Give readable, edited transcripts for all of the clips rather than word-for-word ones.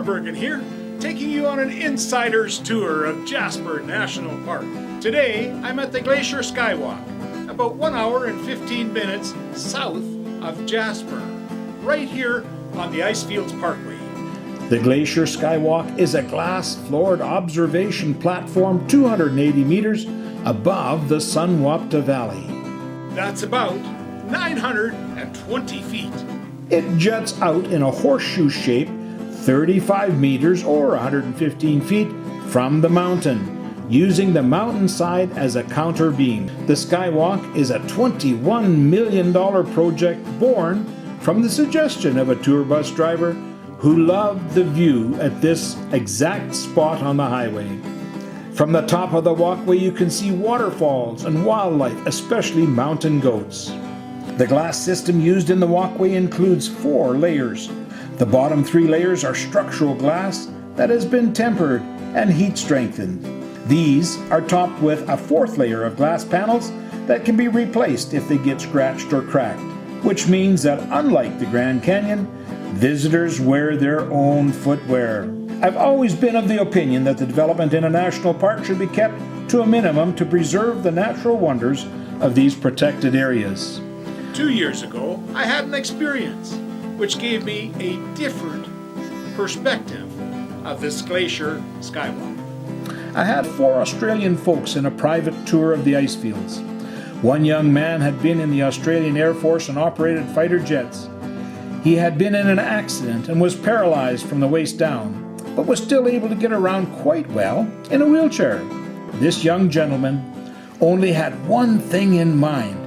Bergen here, taking you on an insider's tour of Jasper National Park. Today, I'm at the Glacier Skywalk, about 1 hour and 15 minutes south of Jasper, right here on the Icefields Parkway. The Glacier Skywalk is a glass-floored observation platform 280 meters above the Sunwapta Valley. That's about 920 feet. It juts out in a horseshoe shape 35 meters or 115 feet from the mountain, using the mountainside as a counter beam. The Skywalk is a $21 million project born from the suggestion of a tour bus driver who loved the view at this exact spot on the highway. From the top of the walkway you can see waterfalls and wildlife, especially mountain goats. The glass system used in the walkway includes 4 layers. The bottom 3 layers are structural glass that has been tempered and heat strengthened. These are topped with a 4th layer of glass panels that can be replaced if they get scratched or cracked, which means that unlike the Grand Canyon, visitors wear their own footwear. I've always been of the opinion that the development in a national park should be kept to a minimum to preserve the natural wonders of these protected areas. 2 years ago, I had an experience which gave me a different perspective of this Glacier Skywalk. I had 4 Australian folks in a private tour of the Icefields. One young man had been in the Australian Air Force and operated fighter jets. He had been in an accident and was paralyzed from the waist down, but was still able to get around quite well in a wheelchair. This young gentleman only had one thing in mind: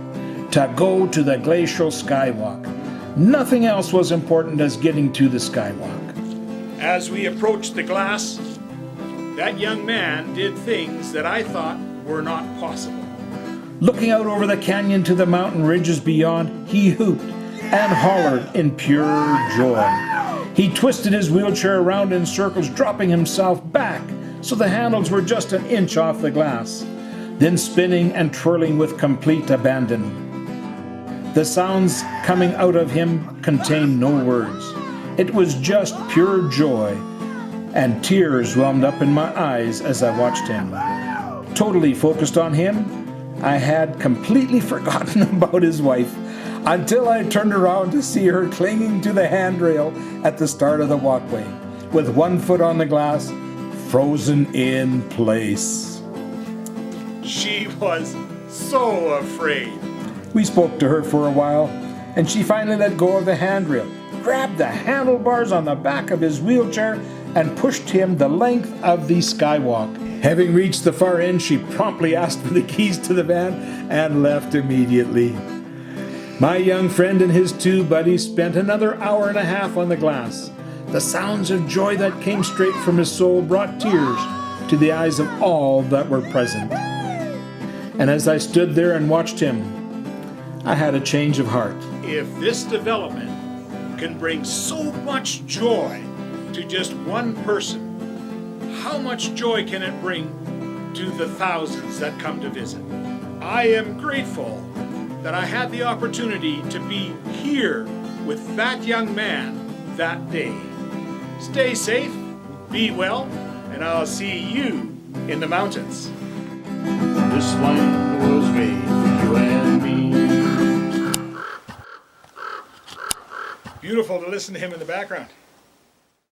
to go to the Glacial Skywalk. Nothing else was important as getting to the Skywalk. As we approached the glass, that young man did things that I thought were not possible. Looking out over the canyon to the mountain ridges beyond, he hooped and hollered in pure joy. He twisted his wheelchair around in circles, dropping himself back so the handles were just an inch off the glass, then spinning and twirling with complete abandon. The sounds coming out of him contained no words. It was just pure joy, and tears welled up in my eyes as I watched him. Totally focused on him, I had completely forgotten about his wife until I turned around to see her clinging to the handrail at the start of the walkway, with one foot on the glass, frozen in place. She was so afraid. We spoke to her for a while, and she finally let go of the handrail, grabbed the handlebars on the back of his wheelchair, and pushed him the length of the Skywalk. Having reached the far end, she promptly asked for the keys to the van and left immediately. My young friend and his 2 buddies spent another hour and a half on the glass. The sounds of joy that came straight from his soul brought tears to the eyes of all that were present. And as I stood there and watched him, I had a change of heart. If this development can bring so much joy to just one person, how much joy can it bring to the thousands that come to visit? I am grateful that I had the opportunity to be here with that young man that day. Stay safe, be well, and I'll see you in the mountains. This land was made for you and me. Beautiful to listen to him in the background.